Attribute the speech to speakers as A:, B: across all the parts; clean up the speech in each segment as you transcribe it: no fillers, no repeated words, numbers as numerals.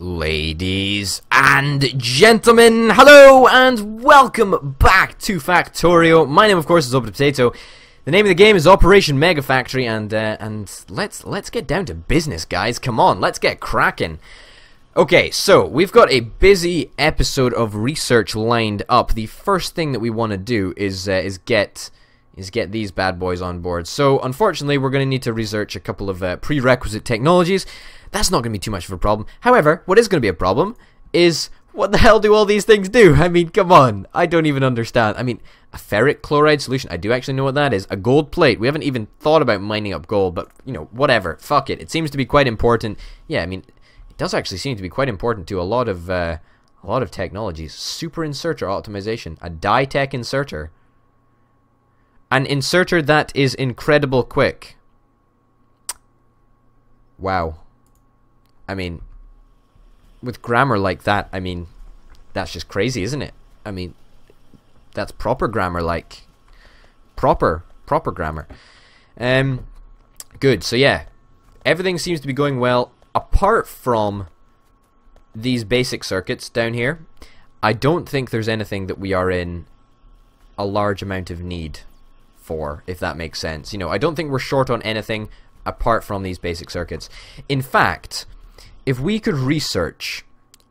A: Ladies and gentlemen, hello and welcome back to Factorio. My name, of course, is Open Potato. The name of the game is Operation Mega Factory, and let's get down to business, guys. Come on, let's get cracking. Okay, so we've got a busy episode of research lined up. The first thing that we want to do is get these bad boys on board. So, unfortunately, we're going to need to research a couple of prerequisite technologies. That's not going to be too much of a problem. However, what is going to be a problem is, what the hell do all these things do? I mean, come on. I don't even understand. I mean, a ferric chloride solution. I do actually know what that is. A gold plate. We haven't even thought about mining up gold, but, you know, whatever. Fuck it. It seems to be quite important. Yeah, I mean, it does actually seem to be quite important to a lot of technologies. Super inserter optimization. A die-tech inserter. An inserter that is incredible quick. Wow. I mean, with grammar like that, I mean, that's just crazy, isn't it? I mean, that's proper grammar, like, proper grammar. Good, so yeah, everything seems to be going well, apart from these basic circuits down here. I don't think there's anything that we are in a large amount of need for, if that makes sense. You know, I don't think we're short on anything apart from these basic circuits. In fact, if we could research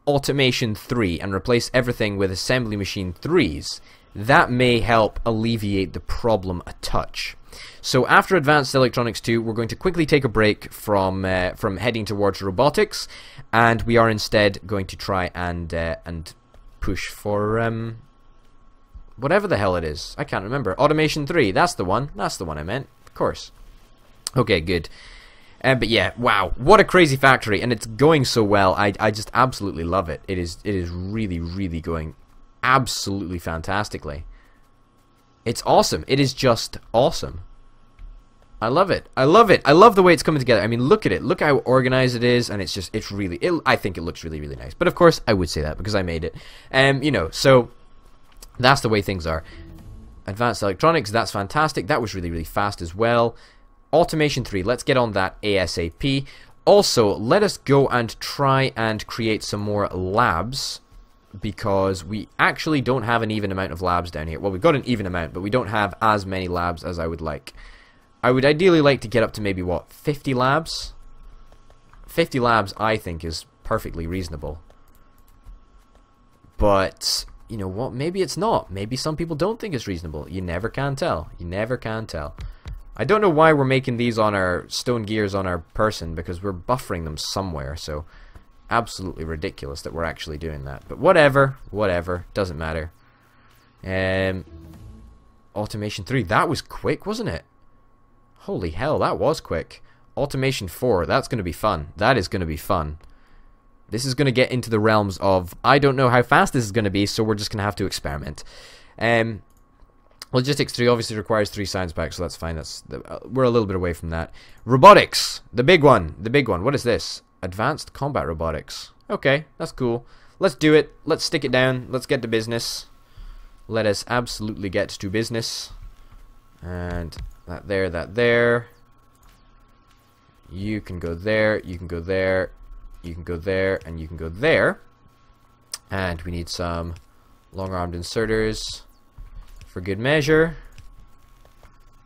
A: Automation 3 and replace everything with Assembly Machine 3s, that may help alleviate the problem a touch. So after Advanced Electronics 2, we're going to quickly take a break from heading towards robotics, and we are instead going to try and push for whatever the hell it is. I can't remember. Automation 3, that's the one. That's the one I meant, of course. Okay, good. But yeah, wow, what a crazy factory, and it's going so well. I just absolutely love it. It is really going absolutely fantastically. It's awesome. It is just awesome. I love it. I love it. I love the way it's coming together. I mean, look at it. Look how organized it is, and it's really, I think it looks really nice. But of course, I would say that because I made it. You know, so that's the way things are. Advanced Electronics, that's fantastic. That was really fast as well. Automation 3, let's get on that ASAP. Also, let us go and try and create some more labs, because we actually don't have an even amount of labs down here. Well, we've got an even amount, but we don't have as many labs as I would like. I would ideally like to get up to maybe, what, 50 labs? 50 labs, I think, is perfectly reasonable. But, you know what, maybe it's not. Maybe some people don't think it's reasonable. You never can tell. You never can tell. I don't know why we're making these on our stone gears on our person, because we're buffering them somewhere, so absolutely ridiculous that we're actually doing that. But whatever, doesn't matter. Automation 3, that was quick, wasn't it? Holy hell, that was quick. Automation 4, that's going to be fun. That is going to be fun. This is going to get into the realms of, I don't know how fast this is going to be, so we're just going to have to experiment. Logistics 3 obviously requires 3 science packs, so that's fine. We're a little bit away from that. Robotics, the big one. What is this? Advanced combat robotics. Okay, that's cool. Let's do it. Let's stick it down. Let's get to business. Let us absolutely get to business. And that there. You can go there. You can go there. You can go there, and you can go there. And we need some long-armed inserters. For good measure.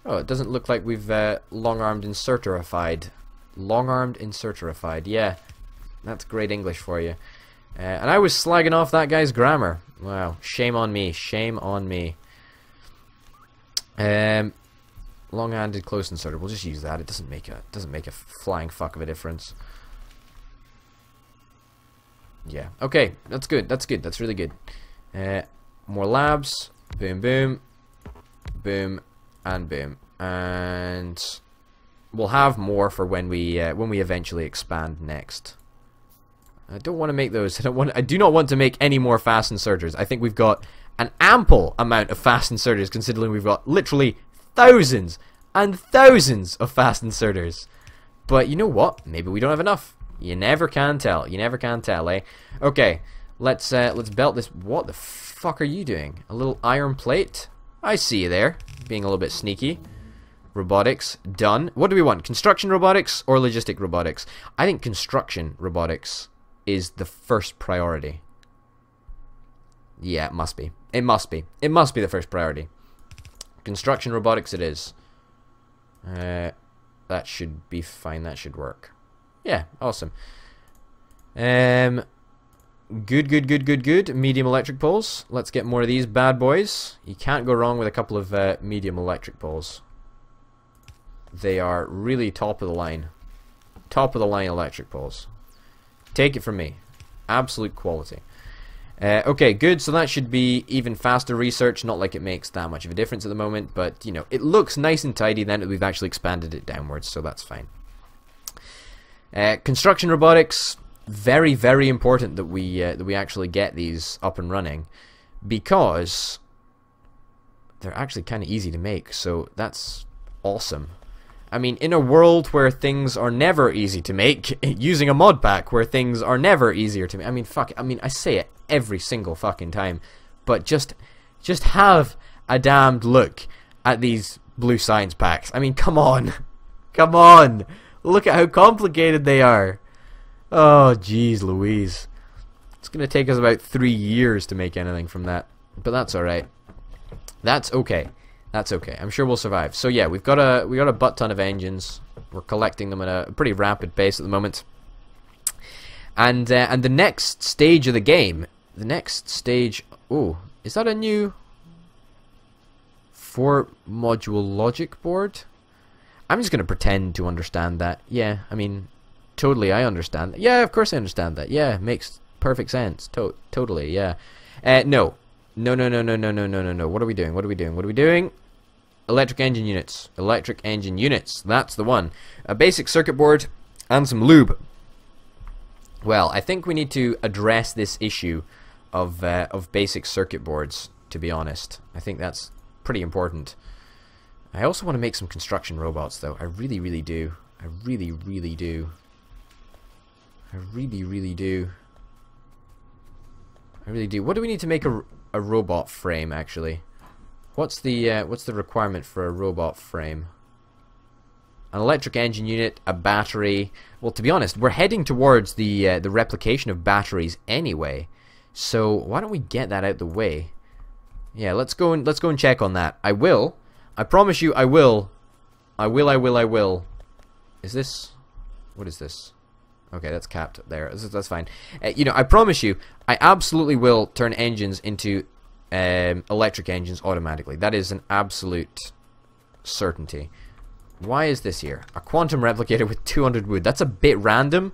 A: Oh, it doesn't look like we've long-armed inserterified. Long-armed inserterified. Yeah, that's great English for you. And I was slagging off that guy's grammar. Wow, shame on me. Shame on me. Long-handed close inserter. We'll just use that. It doesn't make a flying fuck of a difference. Yeah. Okay, that's good. That's good. That's really good. More labs. Boom, boom, boom, and boom, and we'll have more for when we eventually expand next. I don't want to make those. I do not want to make any more fast inserters. I think we've got an ample amount of fast inserters, considering we've got literally thousands and thousands of fast inserters. But you know what? Maybe we don't have enough. You never can tell. You never can tell, eh? Okay, let's belt this. What the fuck are you doing? A little iron plate? I see you there, being a little bit sneaky. Robotics, done. What do we want? Construction robotics or logistic robotics? I think construction robotics is the first priority. Yeah, it must be. It must be. It must be the first priority. Construction robotics it is. That should be fine. That should work. Yeah, awesome. Good. Medium electric poles. Let's get more of these bad boys. You can't go wrong with a couple of medium electric poles. They are really top of the line. Top of the line electric poles. Take it from me. Absolute quality. Okay, good. So that should be even faster research. Not like it makes that much of a difference at the moment, but you know, it looks nice and tidy then that we've actually expanded it downwards, so that's fine. Construction robotics, very, very important that we actually get these up and running, because they're actually kind of easy to make. So that's awesome. I mean, in a world where things are never easy to make, using a mod pack where things are never easier to make. I mean, fuck. I mean, I say it every single fucking time, but just have a damned look at these blue science packs. I mean, come on, come on. Look at how complicated they are. Oh, jeez Louise. It's gonna take us about 3 years to make anything from that, but that's all right. That's okay. That's okay. I'm sure we'll survive. So yeah, we got a butt ton of engines. We're collecting them at a pretty rapid pace at the moment. And the next stage of the game, the next stage. Oh, is that a new 4-module logic board? I'm just gonna pretend to understand that. Yeah, I mean, totally, I understand that. Yeah, of course I understand that. Yeah, makes perfect sense. Totally, yeah. No. No. What are we doing? What are we doing? Electric engine units. Electric engine units. That's the one. A basic circuit board and some lube. Well, I think we need to address this issue of basic circuit boards, to be honest. I think that's pretty important. I also want to make some construction robots, though. I really, really do. I really, really do. I really, really do. I really do. What do we need to make a robot frame, actually? What's the requirement for a robot frame? An electric engine unit, a battery. Well, to be honest, we're heading towards the replication of batteries anyway. So why don't we get that out the way? Yeah, let's go and check on that. I will. I promise you, I will. I will. Is this? What is this? Okay, that's capped there. That's fine. You know, I promise you, I absolutely will turn engines into electric engines automatically. That is an absolute certainty. Why is this here? A quantum replicator with 200 wood. That's a bit random,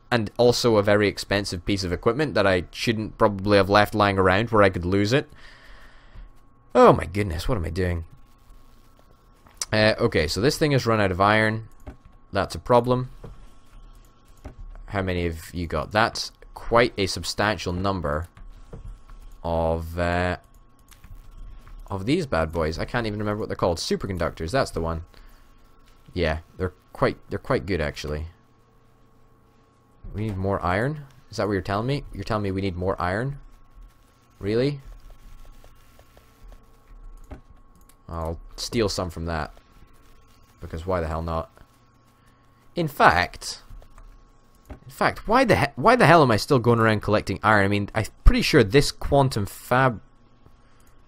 A: and also a very expensive piece of equipment that I shouldn't probably have left lying around where I could lose it. Oh my goodness, what am I doing? Okay, so this thing has run out of iron. That's a problem. How many have you got? That's quite a substantial number of these bad boys. I can't even remember what they're called. Superconductors. That's the one. Yeah, they're quite good actually. We need more iron. Is that what you're telling me? You're telling me we need more iron? Really? I'll steal some from that, because why the hell not? In fact, why the hell am I still going around collecting iron? I mean, I'm pretty sure this quantum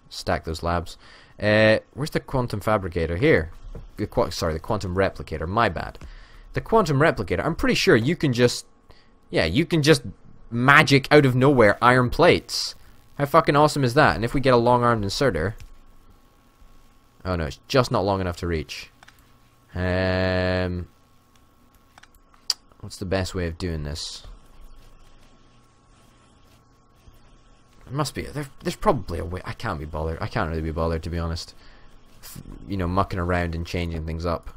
A: stack those labs. Where's the quantum fabricator? Here. Sorry, the quantum replicator. My bad. The quantum replicator. I'm pretty sure you can just, yeah, you can just magic out of nowhere iron plates. How fucking awesome is that? And if we get a long-armed inserter, oh no, it's just not long enough to reach. What's the best way of doing this? There must be. There's probably a way. I can't be bothered. I can't really be bothered, to be honest. You know, mucking around and changing things up.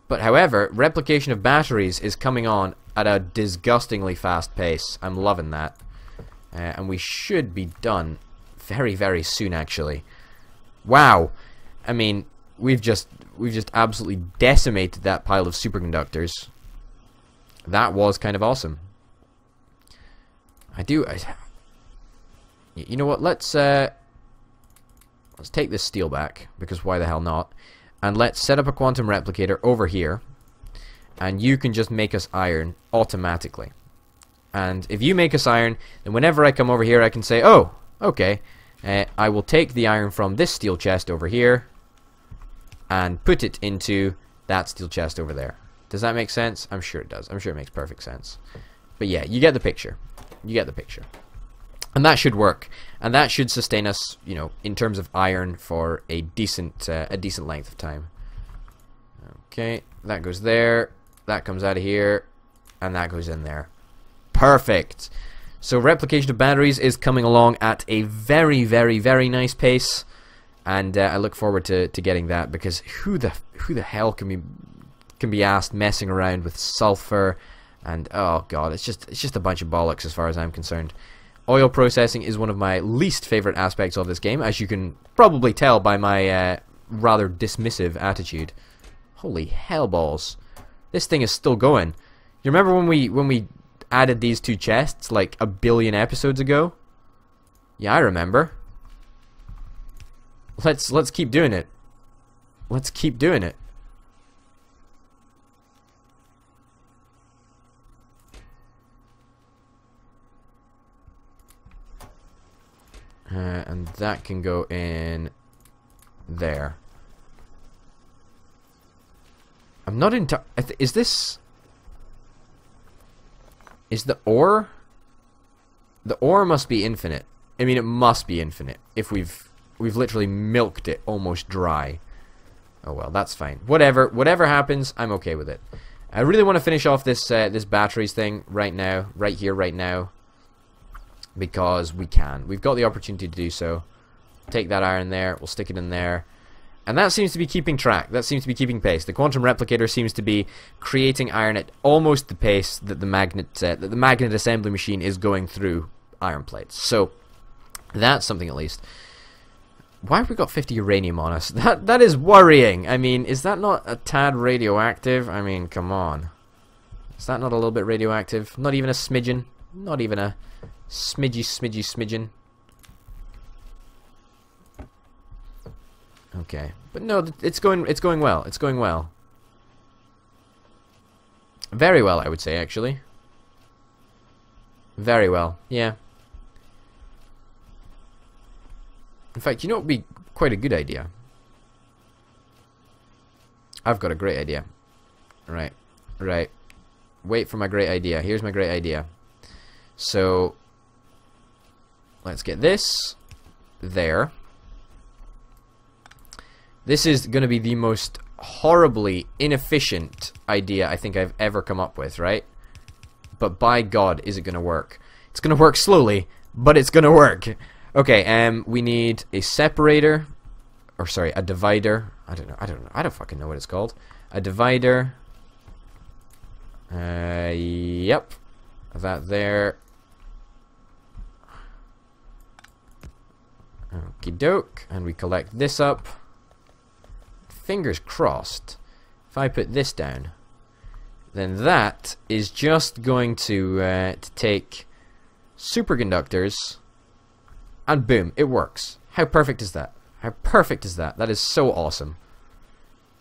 A: But however, replication of batteries is coming on at a disgustingly fast pace. I'm loving that. And we should be done very, very soon, actually. Wow. I mean, we've just absolutely decimated that pile of superconductors. That was kind of awesome. You know what? Let's take this steel back, because why the hell not? And let's set up a quantum replicator over here. and you can just make us iron automatically. And if you make us iron, then whenever I come over here, I can say, oh, okay, I will take the iron from this steel chest over here and put it into that steel chest over there. Does that make sense? I'm sure it does. I'm sure it makes perfect sense. But yeah, you get the picture. You get the picture. And that should work. And that should sustain us, you know, in terms of iron for a decent length of time. Okay, that goes there. That comes out of here. And that goes in there. Perfect. So replication of batteries is coming along at a very, very, very nice pace. And I look forward to getting that, because who the hell can be asked messing around with sulfur and oh god, it's just a bunch of bollocks as far as I'm concerned. Oil processing is one of my least favorite aspects of this game, as you can probably tell by my rather dismissive attitude. Holy hell balls. This thing is still going. You remember when we added these two chests like 1 billion episodes ago? Yeah, I remember. Let's keep doing it. Let's keep doing it. And that can go in there. I'm not into. Is this? Is the ore? The ore must be infinite. I mean, it must be infinite if we've literally milked it almost dry. Oh well, that's fine. Whatever happens, I'm okay with it. I really want to finish off this this batteries thing right now, right here, right now, because we can. We've got the opportunity to do so. Take that iron there. We'll stick it in there. And that seems to be keeping track. That seems to be keeping pace. The quantum replicator seems to be creating iron at almost the pace that the magnet assembly machine is going through iron plates. So that's something at least. Why have we got 50 uranium on us? That is worrying. I mean, is that not a tad radioactive? I mean, come on. Is that not a little bit radioactive? Not even a smidgen. Not even a smidgen. Okay, but no, it's going well. It's going well. Very well, I would say, actually. Very well. Yeah. In fact, you know what would be quite a good idea? I've got a great idea. Right. Wait for my great idea. Here's my great idea. So, let's get this there. This is going to be the most horribly inefficient idea I think I've ever come up with, right? But by God, is it going to work? It's going to work slowly, but it's going to work. Okay, we need a separator, or sorry, a divider. I don't fucking know what it's called. A divider. Yep. That there. Okie doke. And we collect this up. Fingers crossed. If I put this down, then that is just going to take superconductors, and boom, it works. How perfect is that? How perfect is that? That is so awesome.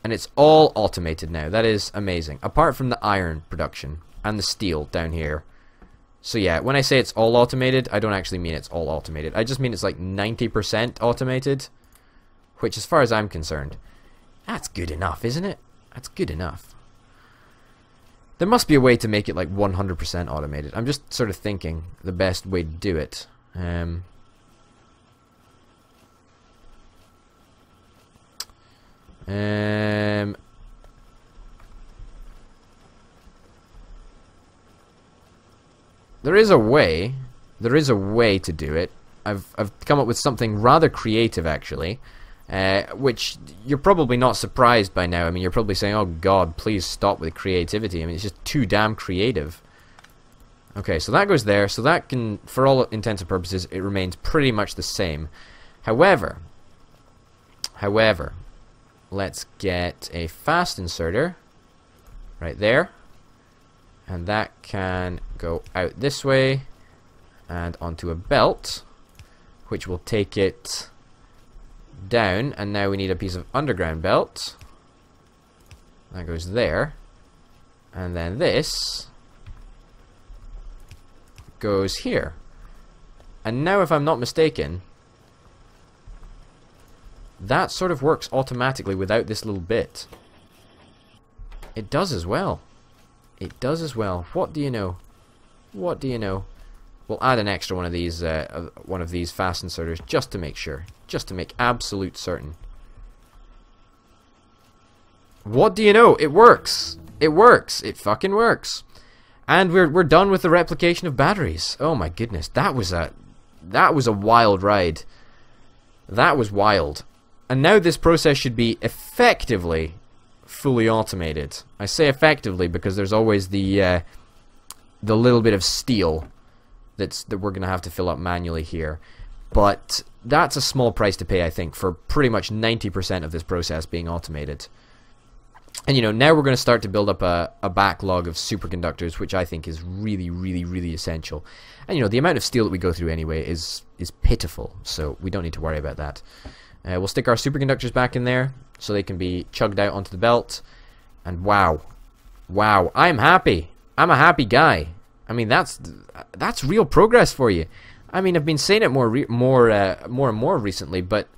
A: And it's all automated now. That is amazing. Apart from the iron production and the steel down here. So yeah, when I say it's all automated, I don't actually mean it's all automated. I just mean it's like 90% automated, which as far as I'm concerned, that's good enough, isn't it? That's good enough. There must be a way to make it like 100% automated. I'm just sort of thinking the best way to do it. There is a way. There is a way to do it. I've come up with something rather creative, actually. Which you're probably not surprised by now. I mean, you're probably saying, oh god, please stop with creativity. I mean, it's just too damn creative. Okay, so that goes there. So that can, for all intents and purposes, it remains pretty much the same. However, let's get a fast inserter right there. And that can go out this way and onto a belt, which will take it down, and now we need a piece of underground belt that goes there, And then this goes here. And now, if I'm not mistaken, that sort of works automatically without this little bit. It does as well. It does as well. What do you know? What do you know? We'll add an extra one of these fast inserters just to make sure. Just to make absolute certain. What do you know? It works. It works. It fucking works. And we're done with the replication of batteries. Oh my goodness. That was a wild ride. That was wild. And now this process should be effectively fully automated. I say effectively because there's always the little bit of steel that we're going to have to fill up manually here. But that's a small price to pay, I think, for pretty much 90% of this process being automated. And, you know, now we're going to start to build up a backlog of superconductors, which I think is really, really, really essential. And, you know, the amount of steel that we go through anyway is pitiful, so we don't need to worry about that. We'll stick our superconductors back in there so they can be chugged out onto the belt. And wow. Wow. I'm happy. I'm a happy guy. I mean, that's real progress for you. I mean, I've been saying it more and more recently, but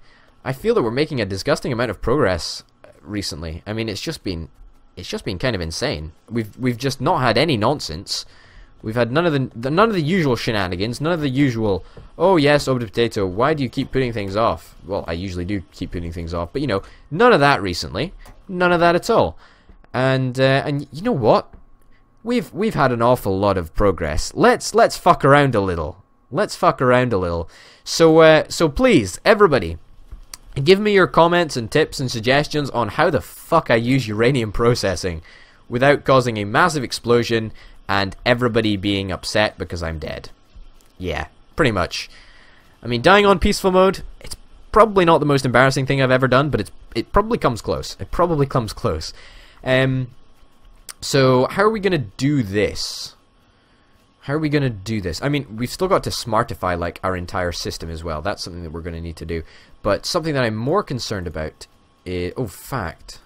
A: I feel that we're making a disgusting amount of progress recently. I mean, it's just been kind of insane. We've just not had any nonsense. We've had none of the usual shenanigans, none of the usual, oh yes, over the potato, why do you keep putting things off? Well, I usually do keep putting things off, but you know, none of that recently. None of that at all. And you know what? We've had an awful lot of progress. Let's fuck around a little. Let's fuck around a little. So please, everybody, give me your comments and tips and suggestions on how the fuck I use uranium processing without causing a massive explosion and everybody being upset because I'm dead. Yeah, pretty much. I mean, dying on peaceful mode, it's probably not the most embarrassing thing I've ever done, but it probably comes close. It probably comes close. So, how are we going to do this? How are we going to do this? I mean, we've still got to smartify, like, our entire system as well. That's something that we're going to need to do. But something that I'm more concerned about is... Oh, fact.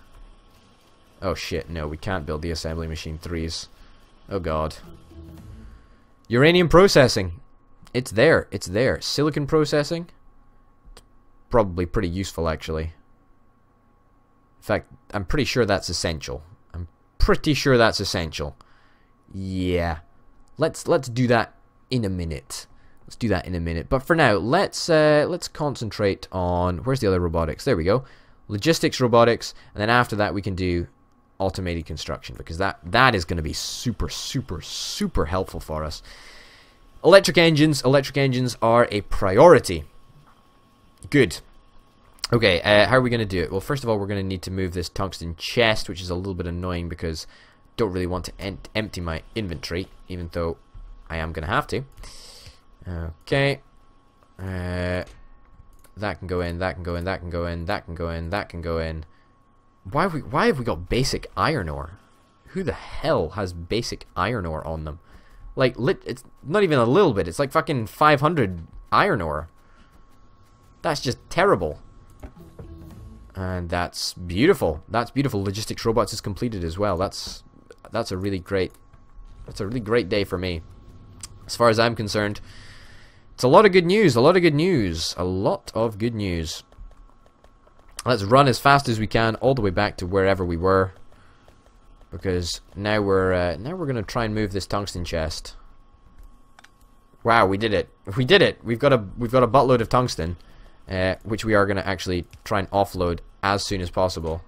A: Oh, shit, no, we can't build the assembly machine 3s. Oh, God. Uranium processing. It's there. It's there. Silicon processing. It's probably pretty useful, actually. In fact, I'm pretty sure that's essential. I'm pretty sure that's essential. Yeah. Let's do that in a minute. Let's do that in a minute. But for now, let's concentrate on... Where's the other robotics? There we go. Logistics, robotics, and then after that we can do automated construction, because that is going to be super, super, super helpful for us. Electric engines are a priority. Good. Okay, how are we going to do it? Well, first of all, we're going to need to move this tungsten chest, which is a little bit annoying because I don't really want to empty my inventory, even though I am going to have to. Okay. That can go in, that can go in, that can go in, that can go in, that can go in. Why have we got basic iron ore? Who the hell has basic iron ore on them? Like, it's not even a little bit. It's like fucking 500 iron ore. That's just terrible. And that's beautiful. That's beautiful. Logistics robots is completed as well. That's a really great day for me. As far as I'm concerned, it's a lot of good news. A lot of good news. A lot of good news. Let's run as fast as we can all the way back to wherever we were, because now we're gonna try and move this tungsten chest. Wow, we did it! We did it! We've got a buttload of tungsten, which we are gonna actually try and offload as soon as possible.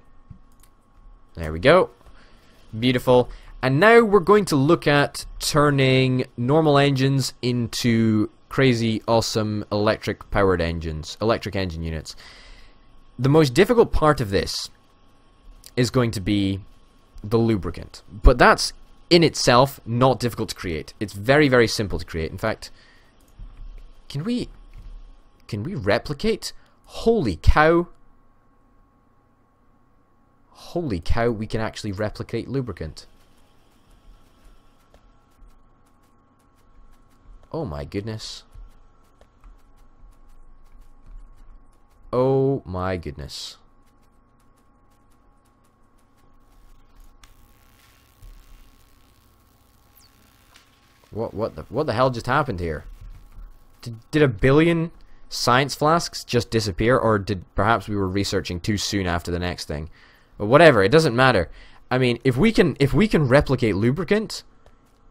A: There we go. Beautiful. And now we're going to look at turning normal engines into crazy, awesome electric powered engines, electric engine units. The most difficult part of this is going to be the lubricant, but that's in itself not difficult to create. It's very, very simple to create. In fact, can we replicate? Holy cow. Holy cow, we can actually replicate lubricant. Oh my goodness. Oh my goodness. What the hell just happened here? Did a billion science flasks just disappear, or did perhaps we were researching too soon after the next thing? But whatever, it doesn't matter. I mean, if we can replicate lubricant,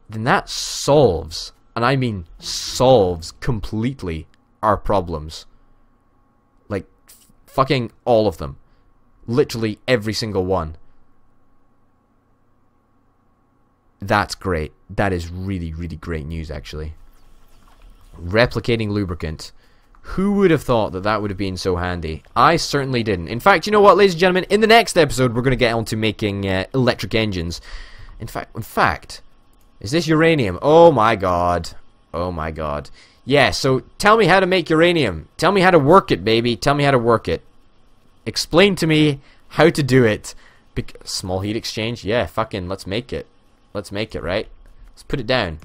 A: then that solves, and I mean solves completely, our problems. Like, fucking all of them. Literally every single one. That's great. That is really, really great news, actually. Replicating lubricant. Who would have thought that that would have been so handy? I certainly didn't. In fact, you know what, ladies and gentlemen? In the next episode, we're going to get on to making electric engines. In fact, is this uranium? Oh my god. Oh my god. Yeah, so tell me how to make uranium. Tell me how to work it, baby. Tell me how to work it. Explain to me how to do it. Small heat exchange? Yeah, fucking let's make it. Let's make it, right? Let's put it down.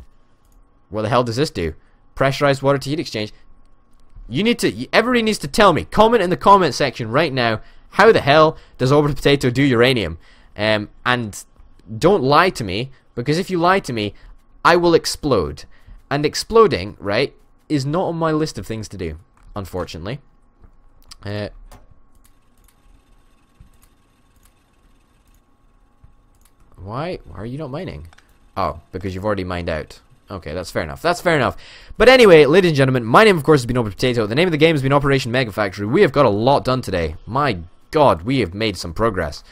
A: What the hell does this do? Pressurized water to heat exchange. Everybody needs to tell me. Comment in the comment section right now. How the hell does orbital potato do uranium? And don't lie to me, because if you lie to me, I will explode. And exploding, right, is not on my list of things to do, unfortunately. Why are you not mining? Oh, because you've already mined out. Okay, that's fair enough. That's fair enough. But anyway, ladies and gentlemen, my name, of course, has been Orbital Potato. The name of the game has been Operation Mega Factory. We have got a lot done today. My god, we have made some progress.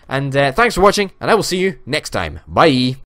A: And thanks for watching, and I will see you next time. Bye!